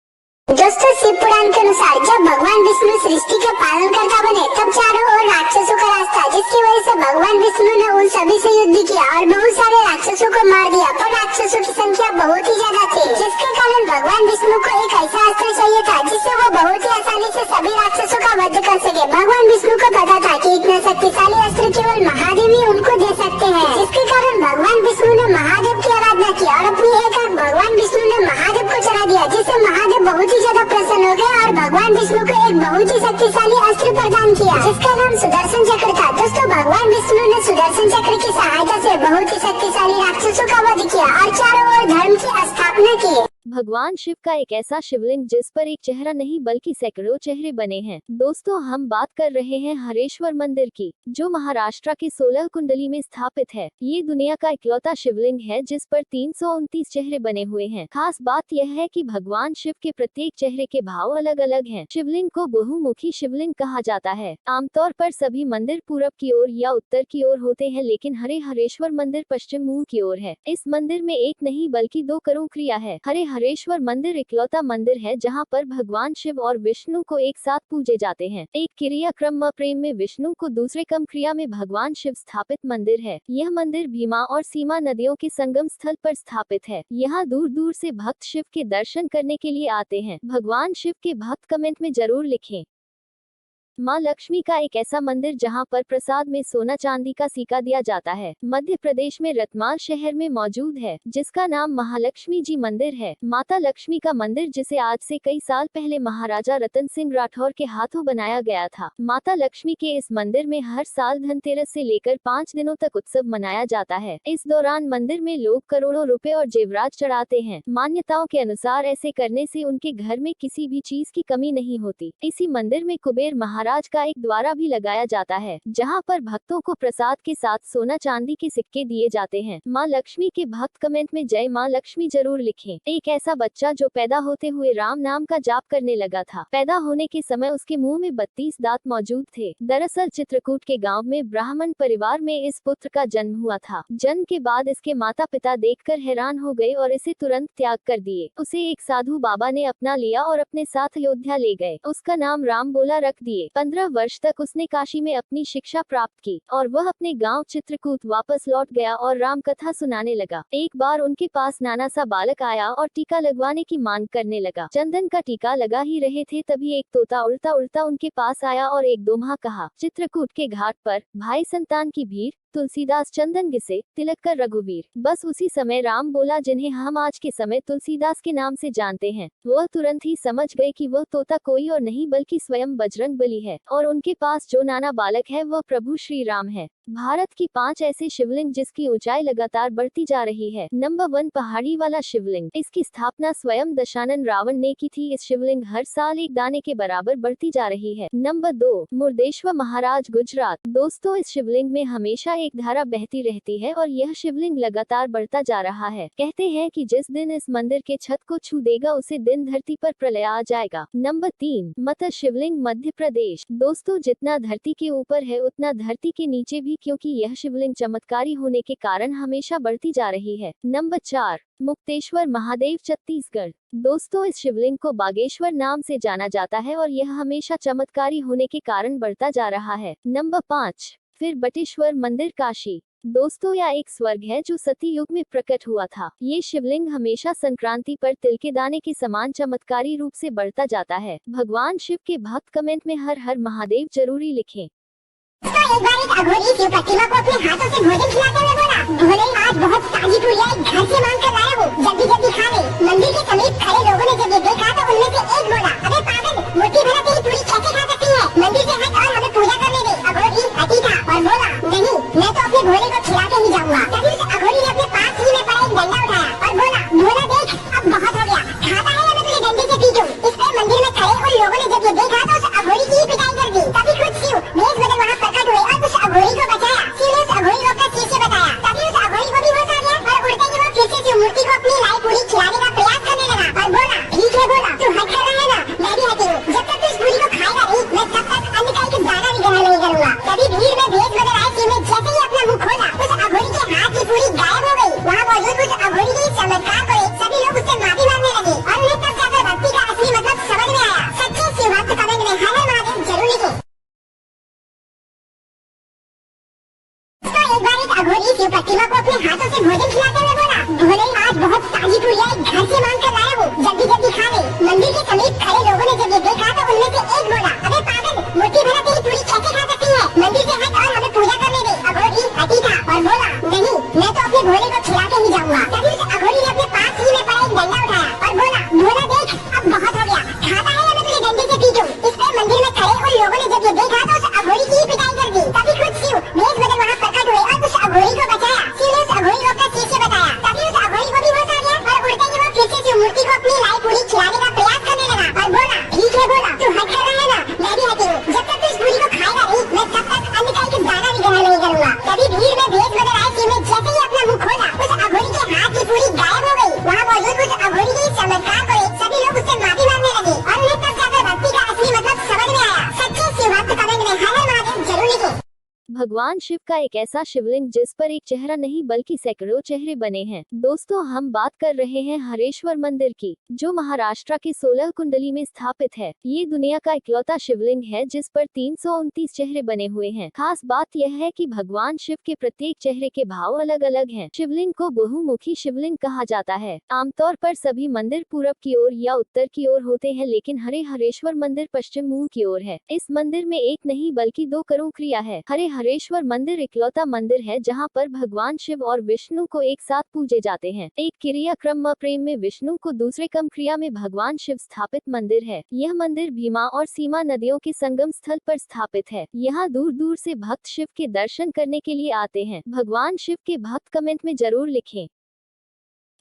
[SPEAKER 3] दोस्तों, शिव पुराण के अनुसार जब भगवान विष्णु सृष्टि के पालन करता बने तब चारों ओर राक्षसों का राज था, जिसकी वजह से भगवान विष्णु ने उन सभी से युद्ध किया और बहुत सारे राक्षसों को मार दिया। पर राक्षसों की संख्या बहुत ही ज्यादा थी, जिसके कारण भगवान विष्णु को एक ऐसा अस्त्र चाहिए था जिससे वो बहुत ही आसानी से सभी राक्षसों का वध कर सके। भगवान विष्णु को पता था कि इतना शक्तिशाली अस्त्र केवल महादेव ही उनको दे सकते हैं, जिसके कारण भगवान विष्णु ने महादेव की आराधना की और अपनी एक आंख भगवान विष्णु ने महादेव को चढ़ा दिया, जिससे महादेव बहुत ज्यादा प्रसन्न हो गए और भगवान विष्णु विष्णु को एक बहुत ही शक्तिशाली अस्त्र प्रदान किया जिसका नाम सुदर्शन चक्र था। दोस्तों भगवान विष्णु ने सुदर्शन चक्र की सहायता से बहुत ही शक्तिशाली राक्षसों का वध किया और चारों ओर धर्म की स्थापना की।
[SPEAKER 1] भगवान शिव का एक ऐसा शिवलिंग जिस पर एक चेहरा नहीं बल्कि सैकड़ों चेहरे बने हैं। दोस्तों हम बात कर रहे हैं हरेश्वर मंदिर की, जो महाराष्ट्र के 16 कुंडली में स्थापित है। ये दुनिया का इकलौता शिवलिंग है जिस पर 329 चेहरे बने हुए हैं। खास बात यह है कि भगवान शिव के प्रत्येक चेहरे के भाव अलग अलग हैं। शिवलिंग को बहुमुखी शिवलिंग कहा जाता है। आमतौर पर सभी मंदिर पूरब की ओर या उत्तर की ओर होते हैं, लेकिन हरेश्वर मंदिर पश्चिम मुंह की ओर है। इस मंदिर में एक नहीं बल्कि 2 करोड़ क्रिया है। हरेश्वर मंदिर इकलौता मंदिर है जहां पर भगवान शिव और विष्णु को एक साथ पूजे जाते हैं। एक क्रिया क्रम प्रेम में विष्णु को दूसरे क्रम क्रिया में भगवान शिव स्थापित मंदिर है। यह मंदिर भीमा और सीमा नदियों के संगम स्थल पर स्थापित है। यहाँ दूर दूर से भक्त शिव के दर्शन करने के लिए आते हैं। भगवान शिव के भक्त कमेंट में जरूर लिखें। माँ लक्ष्मी का एक ऐसा मंदिर जहाँ पर प्रसाद में सोना चांदी का सिक्का दिया जाता है, मध्य प्रदेश में रतमाल शहर में मौजूद है, जिसका नाम महालक्ष्मी जी मंदिर है। माता लक्ष्मी का मंदिर जिसे आज से कई साल पहले महाराजा रतन सिंह राठौर के हाथों बनाया गया था। माता लक्ष्मी के इस मंदिर में हर साल धनतेरस से लेकर 5 दिनों तक उत्सव मनाया जाता है। इस दौरान मंदिर में लोग करोड़ों रुपए और जेवरात चढ़ाते हैं। मान्यताओं के अनुसार ऐसे करने से उनके घर में किसी भी चीज की कमी नहीं होती। इसी मंदिर में कुबेर महाराज का एक द्वारा भी लगाया जाता है, जहां पर भक्तों को प्रसाद के साथ सोना चांदी के सिक्के दिए जाते हैं। माँ लक्ष्मी के भक्त कमेंट में जय माँ लक्ष्मी जरूर लिखें। एक ऐसा बच्चा जो पैदा होते हुए राम नाम का जाप करने लगा था। पैदा होने के समय उसके मुंह में 32 दांत मौजूद थे। दरअसल चित्रकूट के गांव में ब्राह्मण परिवार में इस पुत्र का जन्म हुआ था। जन्म के बाद इसके माता पिता देखकर हैरान हो गए और इसे तुरंत त्याग कर दिए। उसे एक साधु बाबा ने अपना लिया और अपने साथ अयोध्या ले गए। उसका नाम राम बोला रख दिए। 15 वर्ष तक उसने काशी में अपनी शिक्षा प्राप्त की और वह अपने गांव चित्रकूट वापस लौट गया और राम कथा सुनाने लगा। एक बार उनके पास नाना सा बालक आया और टीका लगवाने की मांग करने लगा। चंदन का टीका लगा ही रहे थे, तभी एक तोता उड़ता उड़ता उनके पास आया और एक दोहा कहा। चित्रकूट के घाट पर भाई संतान की भीड़, तुलसीदास चंदन घिसे, तिलक कर रघुवीर। बस उसी समय राम बोला, जिन्हें हम आज के समय तुलसीदास के नाम से जानते हैं। वह तुरंत ही समझ गए कि वह तोता कोई और नहीं बल्कि स्वयं बजरंग बली है और उनके पास जो नाना बालक है वह प्रभु श्री राम है। भारत की 5 ऐसे शिवलिंग जिसकी ऊंचाई लगातार बढ़ती जा रही है। नंबर 1 पहाड़ी वाला शिवलिंग। इसकी स्थापना स्वयं दशानन रावण ने की थी। इस शिवलिंग हर साल एक दाने के बराबर बढ़ती जा रही है। नंबर 2 मुर्देश्वर महाराज गुजरात। दोस्तों इस शिवलिंग में हमेशा एक धारा बहती रहती है और यह शिवलिंग लगातार बढ़ता जा रहा है। कहते हैं कि जिस दिन इस मंदिर के छत को छू देगा उसे दिन धरती पर प्रलय आ जाएगा। नंबर 3 मत शिवलिंग मध्य प्रदेश। दोस्तों जितना धरती के ऊपर है उतना धरती के नीचे भी, क्योंकि यह शिवलिंग चमत्कारी होने के कारण हमेशा बढ़ती जा रही है। नंबर 4 मुक्तेश्वर महादेव छत्तीसगढ़। दोस्तों इस शिवलिंग को बागेश्वर नाम से जाना जाता है और यह हमेशा चमत्कारी होने के कारण बढ़ता जा रहा है। नंबर 5 फिर बटेश्वर मंदिर काशी। दोस्तों यह एक स्वर्ग है जो सती युग में प्रकट हुआ था। ये शिवलिंग हमेशा संक्रांति पर तिल के दाने के समान चमत्कारी रूप से बढ़ता जाता है। भगवान शिव के भक्त कमेंट में हर हर महादेव जरूरी लिखें।
[SPEAKER 3] तो एक बार एक अघोरी शिव प्रतिमा को अपने हाथों से भोजन खिलाते हुए बोला, भोले आज बहुत ताजी पूरियां एक घर से मांग कर लाया हूँ, जल्दी जल्दी खा ले। मंदिर के समीप खड़े लोगों ने जब ये देखा तो उनमें से एक बोला, अबे पागल, मुट्ठी भर तेरी पूरी कैसे खा सकती है? मंदिर से हट और हमें पूजा करने दे। अघोरी हटी था और बोला, नहीं मैं तो अपने भोले को खिला के ही जाऊंगा। तभी उस अघोरी ने अपने पास ही में पड़ा एक डंडा उठाया और बोला, भोला देख अब बहुत हो गया, खाता है या मैं तुझे डंडे से पीटूं? इस पर मंदिर में खड़े उन लोगों ने जब ये देखा तो उस अघोरी की ही पिटाई कर दी। तभी खुद शिव भेष बदल वहाँ प्रकट हुए और उस अघोरी को बचाया। शिव ने उस अघोरी को अपना शिष्य बताया। तभी उस अघोरी को भी होश आ गया और उड़ते ही वो फिर से शिव मूर्ति को अपनी लाई पूरी खिलाने का प्रयास करने लगा और बोला, ठीक है बोला, तू हट कर रहा है ना, मैं भी हटी हूँ। जब तक तू इस पूरी को खाएगा नहीं, मैं तब तक अन्न का एक दाना भी ग्रहण नहीं करूंगा। तभी भीड़ में भेष बदल आए शिव ने जैसे ही अपना मुख खोला, उस अघोरी के हाथ की पूरी गायब हो गई। वहाँ मौजूद उस अघोरी के चमत्कार को देख सभी लोग उससे माफी मांगने लगे और उन्हें तब जाकर भक्ति का असली मतलब समझ में आया। सच्चे शिव भक्त कमेंट में हर हर महादेव जरूर लिखें। तो एक बार एक अघोरी शिव प्रतिमा को अपने हाथों से भोजन खिलाते हुए बोला, भोले आज बहुत ताजी पूरियां एक घर से मांग कर लाया हूँ, जल्दी जल्दी खा ले। मंदिर के समीप खड़े लोगों ने जब ये देखा तो उनमें से एक बोला, अबे पागल, मुट्ठी भर तेरी पूरी कैसे खा सकती है? मंदिर से हट और हमें पूजा करने दे। अघोरी हटी था और बोला, नहीं मैं तो अपने भोले को खिला के ही जाऊंगा। तभी उस अघोरी ने अपने पास ही में पड़ा एक डंडा उठाया और बोला, भोला देख अब बहुत हो गया, खाता है या मैं तुझे डंडे से पीटूं? इस
[SPEAKER 1] भगवान शिव का एक ऐसा शिवलिंग जिस पर एक चेहरा नहीं बल्कि सैकड़ों चेहरे बने हैं। दोस्तों, हम बात कर रहे हैं हरेश्वर मंदिर की, जो महाराष्ट्र के 16 कुंडली में स्थापित है। ये दुनिया का इकलौता शिवलिंग है जिस पर 329 चेहरे बने हुए हैं। खास बात यह है कि भगवान शिव के प्रत्येक चेहरे के भाव अलग अलग हैं। शिवलिंग को बहुमुखी शिवलिंग कहा जाता है। आमतौर पर सभी मंदिर पूरब की ओर या उत्तर की ओर होते हैं, लेकिन हरेश्वर मंदिर पश्चिम मुंह की ओर है। इस मंदिर में एक नहीं बल्कि 2 करोड़ क्रिया है। हरेश्वर मंदिर इकलौता मंदिर है जहाँ पर भगवान शिव और विष्णु को एक साथ पूजे जाते हैं। एक क्रिया क्रम प्रेम में विष्णु को, दूसरे क्रम क्रिया में भगवान शिव स्थापित मंदिर है। यह मंदिर भीमा और सीमा नदियों के संगम स्थल पर स्थापित है। यहाँ दूर दूर से भक्त शिव के दर्शन करने के लिए आते हैं। भगवान शिव के भक्त कमेंट में जरूर लिखें।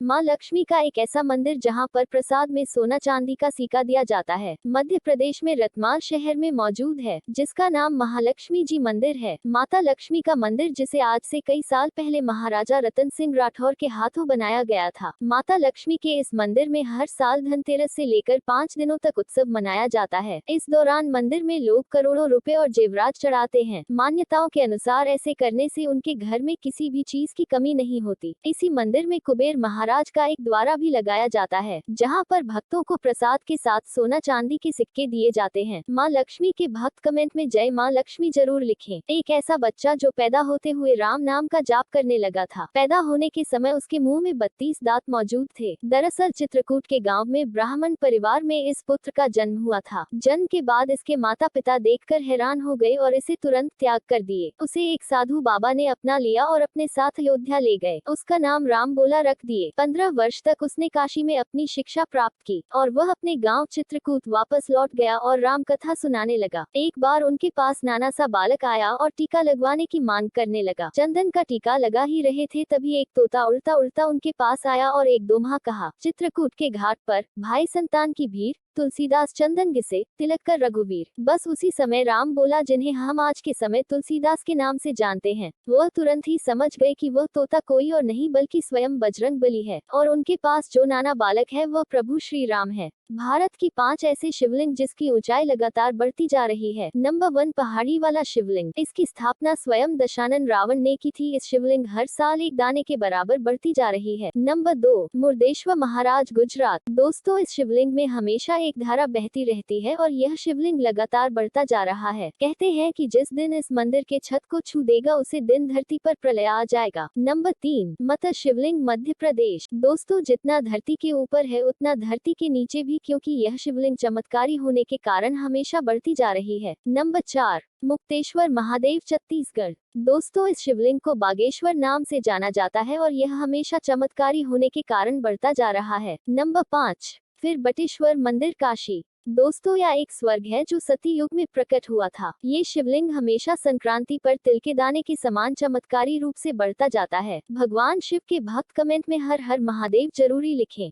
[SPEAKER 1] माँ लक्ष्मी का एक ऐसा मंदिर जहाँ पर प्रसाद में सोना चांदी का सिक्का दिया जाता है, मध्य प्रदेश में रतलाम शहर में मौजूद है, जिसका नाम महालक्ष्मी जी मंदिर है। माता लक्ष्मी का मंदिर, जिसे आज से कई साल पहले महाराजा रतन सिंह राठौर के हाथों बनाया गया था। माता लक्ष्मी के इस मंदिर में हर साल धनतेरस से लेकर 5 दिनों तक उत्सव मनाया जाता है। इस दौरान मंदिर में लोग करोड़ों रुपए और जेवरात चढ़ाते हैं। मान्यताओं के अनुसार ऐसे करने से उनके घर में किसी भी चीज की कमी नहीं होती। इसी मंदिर में कुबेर महाराज का एक द्वारा भी लगाया जाता है, जहां पर भक्तों को प्रसाद के साथ सोना चांदी के सिक्के दिए जाते हैं। मां लक्ष्मी के भक्त कमेंट में जय मां लक्ष्मी जरूर लिखें। एक ऐसा बच्चा जो पैदा होते हुए राम नाम का जाप करने लगा था। पैदा होने के समय उसके मुंह में 32 दांत मौजूद थे। दरअसल चित्रकूट के गांव में ब्राह्मण परिवार में इस पुत्र का जन्म हुआ था। जन्म के बाद इसके माता पिता देखकर हैरान हो गए और इसे तुरंत त्याग कर दिए। उसे एक साधु बाबा ने अपना लिया और अपने साथ अयोध्या ले गए। उसका नाम राम बोला रख दिए। 15 वर्ष तक उसने काशी में अपनी शिक्षा प्राप्त की और वह अपने गांव चित्रकूट वापस लौट गया और राम कथा सुनाने लगा। एक बार उनके पास नाना सा बालक आया और टीका लगवाने की मांग करने लगा। चंदन का टीका लगा ही रहे थे, तभी एक तोता उड़ता उड़ता उनके पास आया और एक दोहा कहा। चित्रकूट के घाट पर भाई संतान की भीड़, तुलसीदास चंदन घिसे, तिलक कर रघुवीर। बस उसी समय राम बोला, जिन्हें हम आज के समय तुलसीदास के नाम से जानते हैं। वह तुरंत ही समझ गए कि वह तोता कोई और नहीं बल्कि स्वयं बजरंग बली है और उनके पास जो नाना बालक है वह प्रभु श्री राम है। भारत की 5 ऐसे शिवलिंग जिसकी ऊंचाई लगातार बढ़ती जा रही है। नंबर 1, पहाड़ी वाला शिवलिंग। इसकी स्थापना स्वयं दशानन रावण ने की थी। इस शिवलिंग हर साल एक दाने के बराबर बढ़ती जा रही है। नंबर 2, मुर्देश्वर महाराज, गुजरात। दोस्तों, इस शिवलिंग में हमेशा एक धारा बहती रहती है और यह शिवलिंग लगातार बढ़ता जा रहा है। कहते हैं कि जिस दिन इस मंदिर के छत को छू देगा उसे दिन धरती पर प्रलय आ जाएगा। नंबर 3, मत शिवलिंग, मध्य प्रदेश। दोस्तों, जितना धरती के ऊपर है उतना धरती के नीचे भी, क्योंकि यह शिवलिंग चमत्कारी होने के कारण हमेशा बढ़ती जा रही है। नंबर 4, मुक्तेश्वर महादेव, छत्तीसगढ़। दोस्तों, इस शिवलिंग को बागेश्वर नाम से जाना जाता है और यह हमेशा चमत्कारी होने के कारण बढ़ता जा रहा है। नंबर 5, फिर बटेश्वर मंदिर, काशी। दोस्तों, यह एक स्वर्ग है जो सती युग में प्रकट हुआ था। ये शिवलिंग हमेशा संक्रांति पर तिल के दाने के समान चमत्कारी रूप से बढ़ता जाता है। भगवान शिव के भक्त कमेंट में हर हर महादेव जरूरी लिखें।